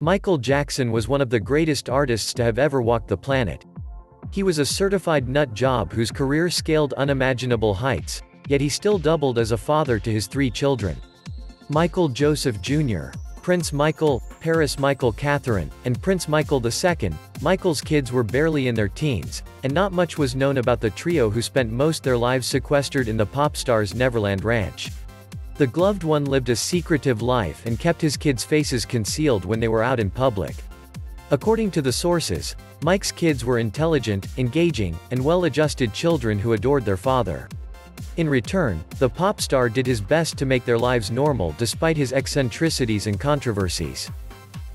Michael Jackson was one of the greatest artists to have ever walked the planet. He was a certified nut job whose career scaled unimaginable heights, yet he still doubled as a father to his 3 children. Michael Joseph Jr., Prince Michael, Paris Michael Catherine, and Prince Michael II. Michael's kids were barely in their teens, and not much was known about the trio who spent most their lives sequestered in the pop star's Neverland ranch. The gloved one lived a secretive life and kept his kids' faces concealed when they were out in public. According to the sources, Mike's kids were intelligent, engaging, and well-adjusted children who adored their father. In return, the pop star did his best to make their lives normal despite his eccentricities and controversies.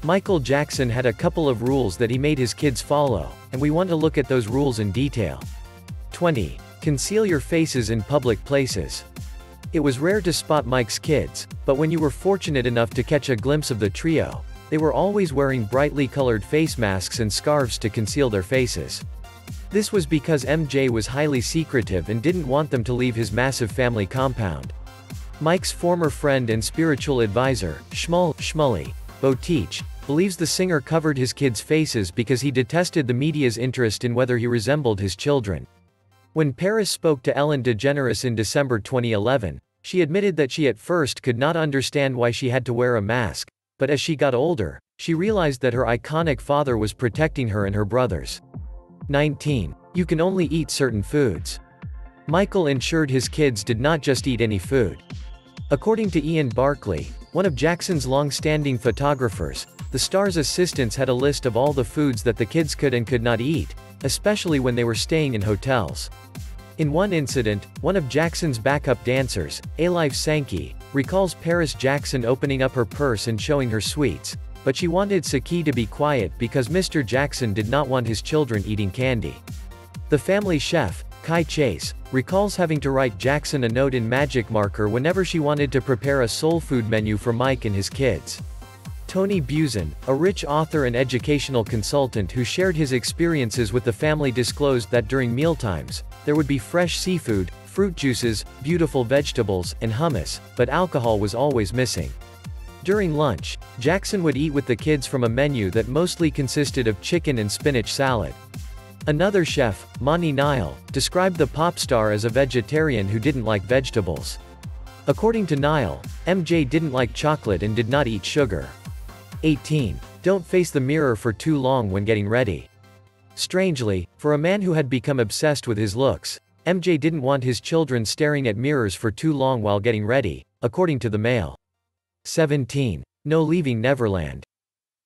Michael Jackson had a couple of rules that he made his kids follow, and we want to look at those rules in detail. 20. Conceal your faces in public places. It was rare to spot Mike's kids, but when you were fortunate enough to catch a glimpse of the trio, they were always wearing brightly colored face masks and scarves to conceal their faces. This was because MJ was highly secretive and didn't want them to leave his massive family compound. Mike's former friend and spiritual advisor, Shmuley Boteach, believes the singer covered his kids' faces because he detested the media's interest in whether he resembled his children. When Paris spoke to Ellen DeGeneres in December 2011, she admitted that she at first could not understand why she had to wear a mask, but as she got older, she realized that her iconic father was protecting her and her brothers. 19. You can only eat certain foods. Michael ensured his kids did not just eat any food. According to Ian Barkley, one of Jackson's long-standing photographers, the star's assistants had a list of all the foods that the kids could and could not eat, especially when they were staying in hotels. In one incident, one of Jackson's backup dancers, Alife Sankey, recalls Paris Jackson opening up her purse and showing her sweets, but she wanted Saki to be quiet because Mr. Jackson did not want his children eating candy. The family chef, Kai Chase, recalls having to write Jackson a note in magic marker whenever she wanted to prepare a soul food menu for Mike and his kids. Tony Buzan, a rich author and educational consultant who shared his experiences with the family, disclosed that during mealtimes, there would be fresh seafood, fruit juices, beautiful vegetables, and hummus, but alcohol was always missing. During lunch, Jackson would eat with the kids from a menu that mostly consisted of chicken and spinach salad. Another chef, Monty Nile, described the pop star as a vegetarian who didn't like vegetables. According to Nile, MJ didn't like chocolate and did not eat sugar. 18. Don't face the mirror for too long when getting ready. Strangely, for a man who had become obsessed with his looks, MJ didn't want his children staring at mirrors for too long while getting ready, according to the Mail. 17. No leaving Neverland.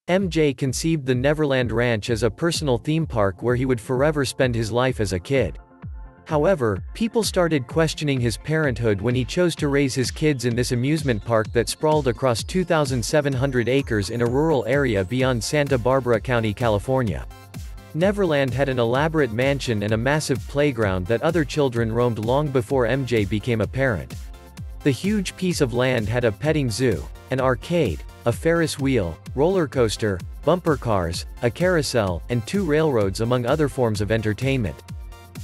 MJ conceived the Neverland Ranch as a personal theme park where he would forever spend his life as a kid. However, people started questioning his parenthood when he chose to raise his kids in this amusement park that sprawled across 2,700 acres in a rural area beyond Santa Barbara County, California. Neverland had an elaborate mansion and a massive playground that other children roamed long before MJ became a parent. The huge piece of land had a petting zoo, an arcade, a Ferris wheel, roller coaster, bumper cars, a carousel, and 2 railroads among other forms of entertainment.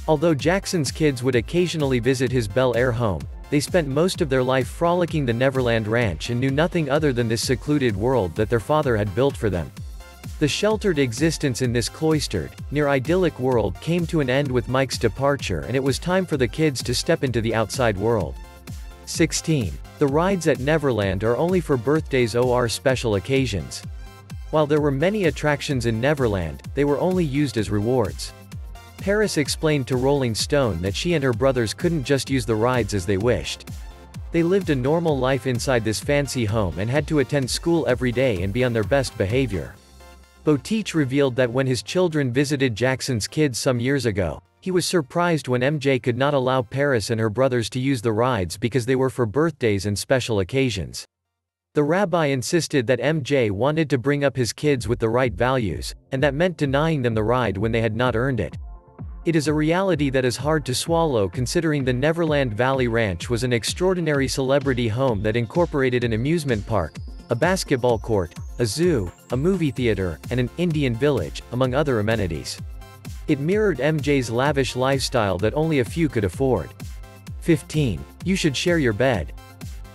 Although Jackson's kids would occasionally visit his Bel Air home, they spent most of their life frolicking the Neverland Ranch and knew nothing other than this secluded world that their father had built for them. The sheltered existence in this cloistered, near-idyllic world came to an end with Mike's departure, and it was time for the kids to step into the outside world. 16. The rides at Neverland are only for birthdays or special occasions. While there were many attractions in Neverland, they were only used as rewards. Paris explained to Rolling Stone that she and her brothers couldn't just use the rides as they wished. They lived a normal life inside this fancy home and had to attend school every day and be on their best behavior. Boteach revealed that when his children visited Jackson's kids some years ago, he was surprised when MJ could not allow Paris and her brothers to use the rides because they were for birthdays and special occasions. The rabbi insisted that MJ wanted to bring up his kids with the right values, and that meant denying them the ride when they had not earned it. It is a reality that is hard to swallow considering the Neverland Valley Ranch was an extraordinary celebrity home that incorporated an amusement park, a basketball court, a zoo, a movie theater, and an Indian village, among other amenities. It mirrored MJ's lavish lifestyle that only a few could afford. 15. You should share your bed.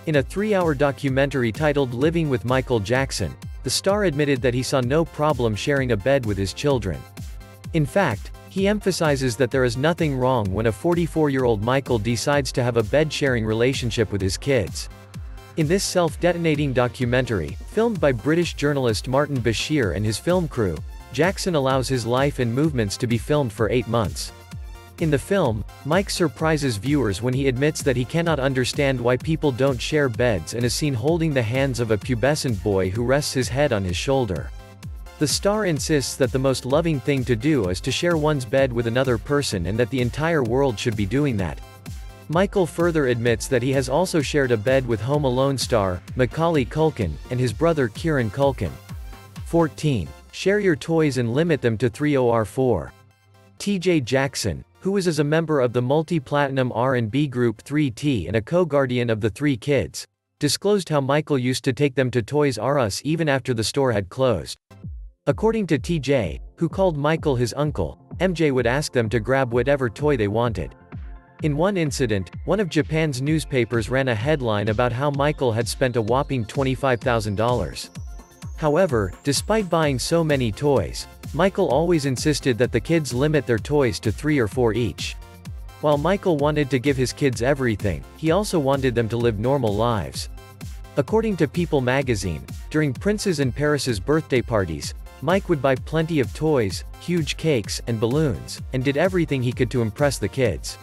In a 3-hour documentary titled Living with Michael Jackson, the star admitted that he saw no problem sharing a bed with his children. In fact, he emphasizes that there is nothing wrong when a 44-year-old Michael decides to have a bed-sharing relationship with his kids. In this self-detonating documentary, filmed by British journalist Martin Bashir and his film crew, Jackson allows his life and movements to be filmed for 8 months. In the film, Mike surprises viewers when he admits that he cannot understand why people don't share beds and is seen holding the hands of a pubescent boy who rests his head on his shoulder. The star insists that the most loving thing to do is to share one's bed with another person and that the entire world should be doing that. Michael further admits that he has also shared a bed with Home Alone star, Macaulay Culkin, and his brother Kieran Culkin. 14. Share your toys and limit them to 3 or 4. T.J. Jackson, who is a member of the multi-platinum R&B group 3T and a co-guardian of the 3 kids, disclosed how Michael used to take them to Toys R Us even after the store had closed. According to TJ, who called Michael his uncle, MJ would ask them to grab whatever toy they wanted. In one incident, one of Japan's newspapers ran a headline about how Michael had spent a whopping $25,000. However, despite buying so many toys, Michael always insisted that the kids limit their toys to 3 or 4 each. While Michael wanted to give his kids everything, he also wanted them to live normal lives. According to People magazine, during Prince's and Paris's birthday parties, Mike would buy plenty of toys, huge cakes, and balloons, and did everything he could to impress the kids.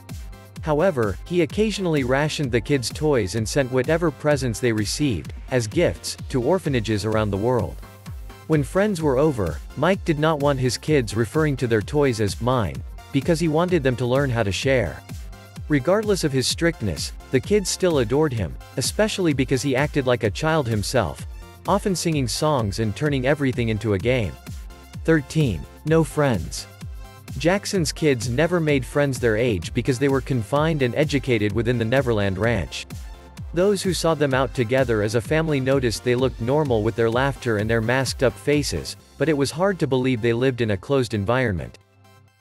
However, he occasionally rationed the kids' toys and sent whatever presents they received, as gifts, to orphanages around the world. When friends were over, Mike did not want his kids referring to their toys as mine, because he wanted them to learn how to share. Regardless of his strictness, the kids still adored him, especially because he acted like a child himself, often singing songs and turning everything into a game. 13. No friends. Jackson's kids never made friends their age because they were confined and educated within the Neverland Ranch. Those who saw them out together as a family noticed they looked normal with their laughter and their masked-up faces, but it was hard to believe they lived in a closed environment.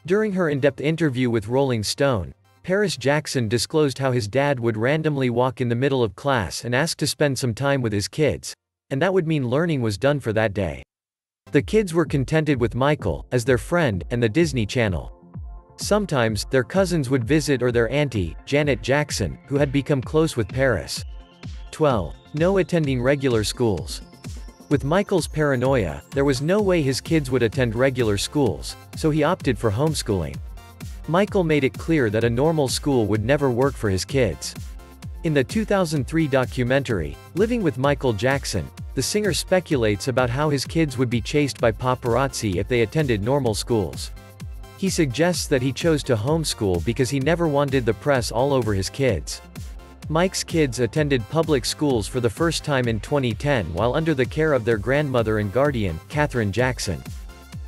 During her in-depth interview with Rolling Stone, Paris Jackson disclosed how his dad would randomly walk in the middle of class and ask to spend some time with his kids, and that would mean learning was done for that day. The kids were contented with Michael, as their friend, and the Disney Channel. Sometimes, their cousins would visit or their auntie, Janet Jackson, who had become close with Paris. 12. No attending regular schools. With Michael's paranoia, there was no way his kids would attend regular schools, so he opted for homeschooling. Michael made it clear that a normal school would never work for his kids. In the 2003 documentary, Living with Michael Jackson, the singer speculates about how his kids would be chased by paparazzi if they attended normal schools. He suggests that he chose to homeschool because he never wanted the press all over his kids. Mike's kids attended public schools for the first time in 2010 while under the care of their grandmother and guardian, Katherine Jackson.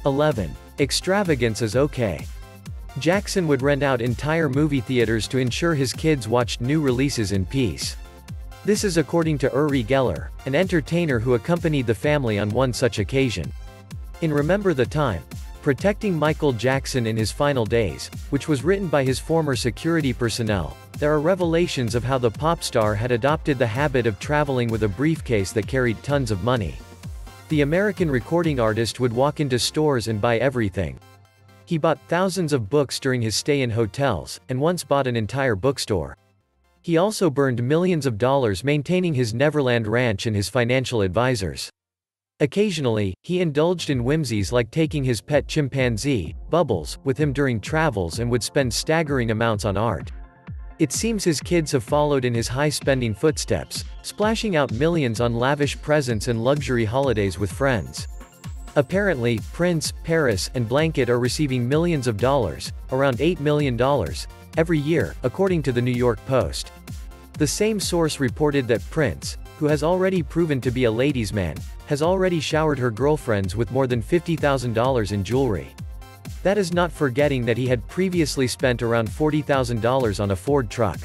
11. Extravagance is okay. Jackson would rent out entire movie theaters to ensure his kids watched new releases in peace. This is according to Uri Geller, an entertainer who accompanied the family on one such occasion. In Remember the Time, Protecting Michael Jackson in His Final Days, which was written by his former security personnel, there are revelations of how the pop star had adopted the habit of traveling with a briefcase that carried tons of money. The American recording artist would walk into stores and buy everything. He bought thousands of books during his stay in hotels, and once bought an entire bookstore. He also burned millions of dollars maintaining his Neverland Ranch and his financial advisors. Occasionally, he indulged in whimsies like taking his pet chimpanzee, Bubbles, with him during travels and would spend staggering amounts on art. It seems his kids have followed in his high-spending footsteps, splashing out millions on lavish presents and luxury holidays with friends. Apparently, Prince, Paris, and Blanket are receiving millions of dollars, around $8 million, every year, according to the New York Post. The same source reported that Prince, who has already proven to be a ladies' man, has already showered her girlfriends with more than $50,000 in jewelry. That is not forgetting that he had previously spent around $40,000 on a Ford truck.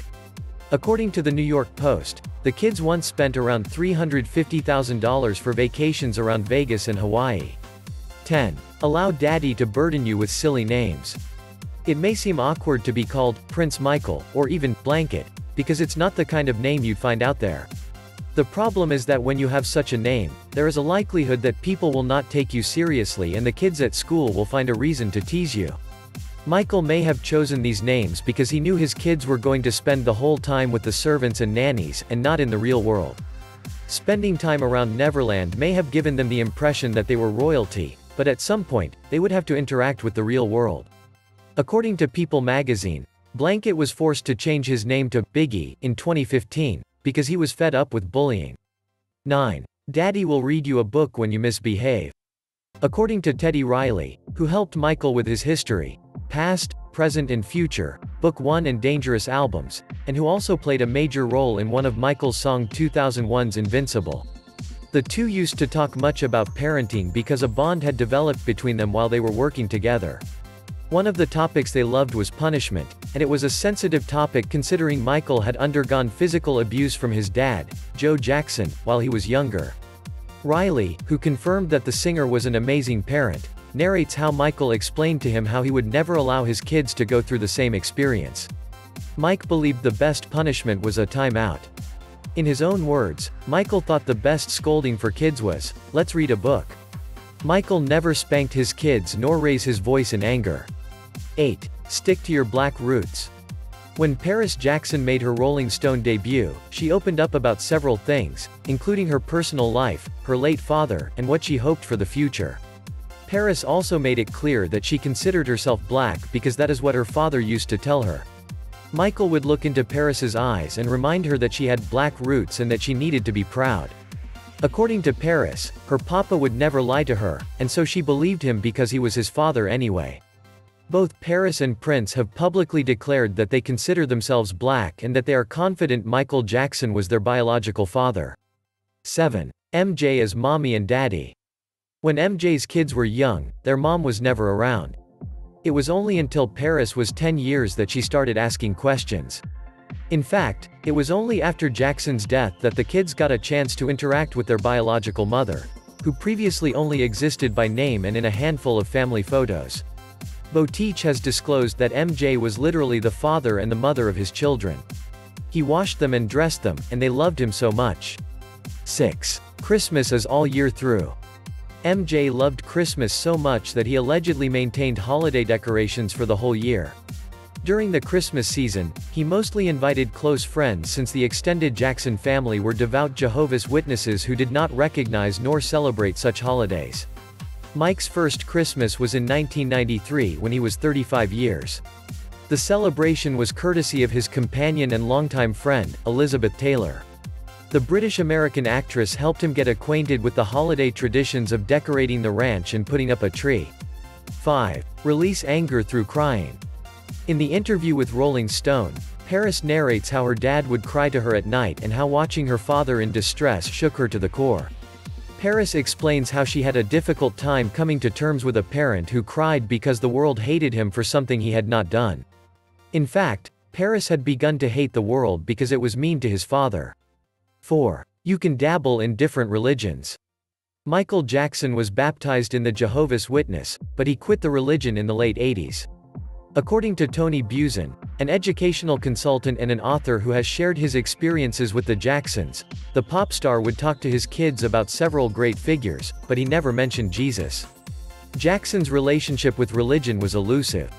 According to the New York Post, the kids once spent around $350,000 for vacations around Vegas and Hawaii. 10. Allow daddy to burden you with silly names. It may seem awkward to be called Prince Michael, or even Blanket, because it's not the kind of name you'd find out there. The problem is that when you have such a name, there is a likelihood that people will not take you seriously and the kids at school will find a reason to tease you. Michael may have chosen these names because he knew his kids were going to spend the whole time with the servants and nannies, and not in the real world. Spending time around Neverland may have given them the impression that they were royalty, but at some point, they would have to interact with the real world. According to People magazine, Blanket was forced to change his name to Biggie in 2015, because he was fed up with bullying. 9. Daddy will read you a book when you misbehave. According to Teddy Riley, who helped Michael with his history, past, present and future, Book 1 and Dangerous albums, and who also played a major role in one of Michael's song 2001's Invincible. The two used to talk much about parenting because a bond had developed between them while they were working together. One of the topics they loved was punishment, and it was a sensitive topic considering Michael had undergone physical abuse from his dad, Joe Jackson, while he was younger. Riley, who confirmed that the singer was an amazing parent, narrates how Michael explained to him how he would never allow his kids to go through the same experience. Mike believed the best punishment was a timeout. In his own words, Michael thought the best scolding for kids was, "Let's read a book." Michael never spanked his kids nor raised his voice in anger. 8. Stick to your black roots. When Paris Jackson made her Rolling Stone debut, she opened up about several things, including her personal life, her late father, and what she hoped for the future. Paris also made it clear that she considered herself black because that is what her father used to tell her. Michael would look into Paris's eyes and remind her that she had black roots and that she needed to be proud. According to Paris, her papa would never lie to her, and so she believed him because he was his father anyway. Both Paris and Prince have publicly declared that they consider themselves black and that they are confident Michael Jackson was their biological father. 7. MJ as mommy and daddy. When MJ's kids were young, their mom was never around. It was only until Paris was 10 years that she started asking questions. In fact, it was only after Jackson's death that the kids got a chance to interact with their biological mother, who previously only existed by name and in a handful of family photos. Botich has disclosed that MJ was literally the father and the mother of his children. He washed them and dressed them, and they loved him so much. 6. Christmas is all year through. MJ loved Christmas so much that he allegedly maintained holiday decorations for the whole year. During the Christmas season, he mostly invited close friends since the extended Jackson family were devout Jehovah's Witnesses who did not recognize nor celebrate such holidays. Mike's first Christmas was in 1993 when he was 35 years. The celebration was courtesy of his companion and longtime friend, Elizabeth Taylor. The British-American actress helped him get acquainted with the holiday traditions of decorating the ranch and putting up a tree. 5. Release anger through crying. In the interview with Rolling Stone, Paris narrates how her dad would cry to her at night and how watching her father in distress shook her to the core. Paris explains how she had a difficult time coming to terms with a parent who cried because the world hated him for something he had not done. In fact, Paris had begun to hate the world because it was mean to his father. 4. You can dabble in different religions. Michael Jackson was baptized in the Jehovah's Witness, but he quit the religion in the late 80s. According to Tony Buzan, an educational consultant and an author who has shared his experiences with the Jacksons, the pop star would talk to his kids about several great figures, but he never mentioned Jesus. Jackson's relationship with religion was elusive.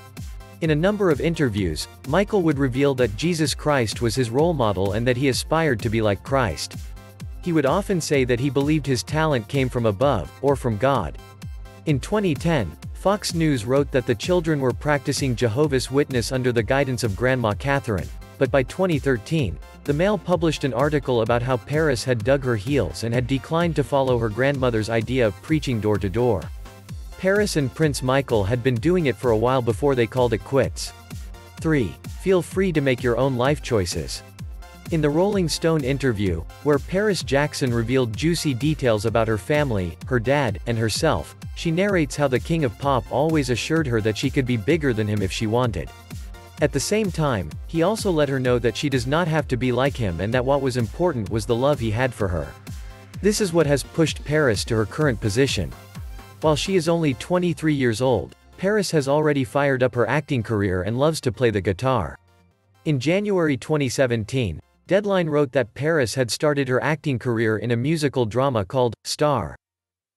In a number of interviews, Michael would reveal that Jesus Christ was his role model and that he aspired to be like Christ. He would often say that he believed his talent came from above, or from God. In 2010, Fox News wrote that the children were practicing Jehovah's Witness under the guidance of Grandma Catherine, but by 2013, the Mail published an article about how Paris had dug her heels and had declined to follow her grandmother's idea of preaching door to door. Paris and Prince Michael had been doing it for a while before they called it quits. 3. Feel free to make your own life choices. In the Rolling Stone interview, where Paris Jackson revealed juicy details about her family, her dad, and herself, she narrates how the King of Pop always assured her that she could be bigger than him if she wanted. At the same time, he also let her know that she does not have to be like him and that what was important was the love he had for her. This is what has pushed Paris to her current position. While she is only 23 years old, Paris has already fired up her acting career and loves to play the guitar. In January 2017, Deadline wrote that Paris had started her acting career in a musical drama called Star.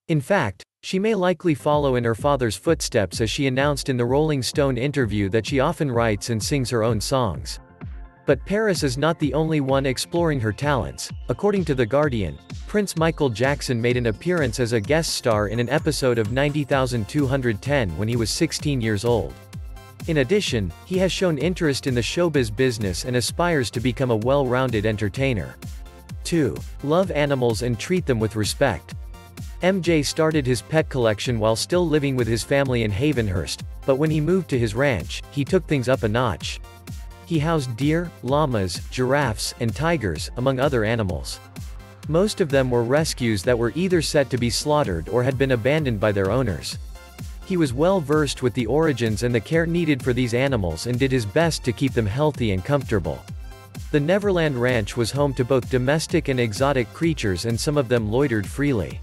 In fact, she may likely follow in her father's footsteps, as she announced in the Rolling Stone interview that she often writes and sings her own songs. But Paris is not the only one exploring her talents. According to The Guardian, Prince Michael Jackson made an appearance as a guest star in an episode of 90,210 when he was 16 years old. In addition, he has shown interest in the showbiz business and aspires to become a well-rounded entertainer. 2. Love animals and treat them with respect. MJ started his pet collection while still living with his family in Havenhurst, but when he moved to his ranch, he took things up a notch. He housed deer, llamas, giraffes, and tigers, among other animals. Most of them were rescues that were either set to be slaughtered or had been abandoned by their owners. He was well versed with the origins and the care needed for these animals and did his best to keep them healthy and comfortable. The Neverland Ranch was home to both domestic and exotic creatures, and some of them loitered freely.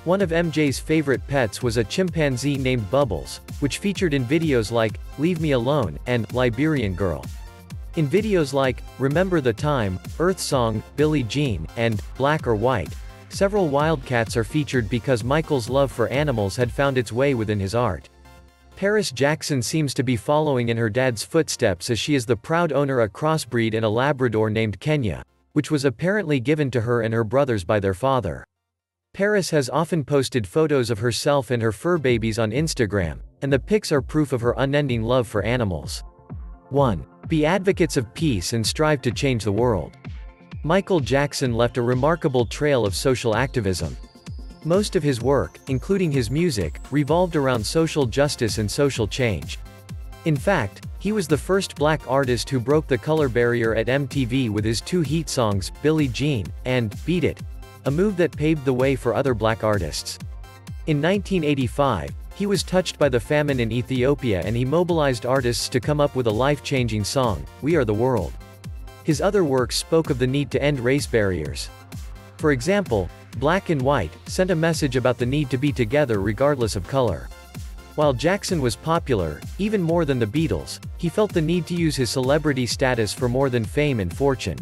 One of MJ's favorite pets was a chimpanzee named Bubbles, which featured in videos like Leave Me Alone and Liberian Girl. In videos like Remember the Time, Earth Song, Billie Jean, and Black or White, several wildcats are featured because Michael's love for animals had found its way within his art. Paris Jackson seems to be following in her dad's footsteps, as she is the proud owner of a crossbreed and a Labrador named Kenya, which was apparently given to her and her brothers by their father. Paris has often posted photos of herself and her fur babies on Instagram, and the pics are proof of her unending love for animals. 1. Be advocates of peace and strive to change the world. Michael Jackson left a remarkable trail of social activism. Most of his work, including his music, revolved around social justice and social change. In fact, he was the first black artist who broke the color barrier at MTV with his two heat songs, Billie Jean and Beat It, a move that paved the way for other black artists. In 1985, he was touched by the famine in Ethiopia, and he mobilized artists to come up with a life-changing song, We Are the World. His other works spoke of the need to end race barriers. For example, Black and White sent a message about the need to be together regardless of color. While Jackson was popular, even more than the Beatles, he felt the need to use his celebrity status for more than fame and fortune.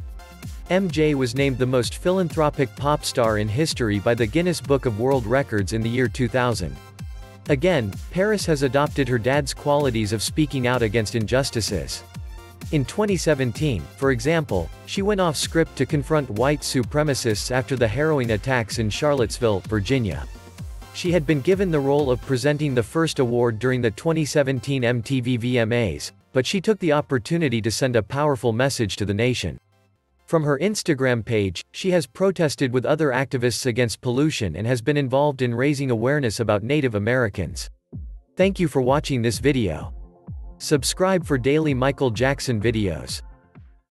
MJ was named the most philanthropic pop star in history by the Guinness Book of World Records in the year 2000. Again, Paris has adopted her dad's qualities of speaking out against injustices. In 2017, for example, she went off script to confront white supremacists after the harrowing attacks in Charlottesville, Virginia. She had been given the role of presenting the first award during the 2017 MTV VMAs, but she took the opportunity to send a powerful message to the nation. From her Instagram page, she has protested with other activists against pollution and has been involved in raising awareness about Native Americans. Thank you for watching this video. Subscribe for daily Michael Jackson videos.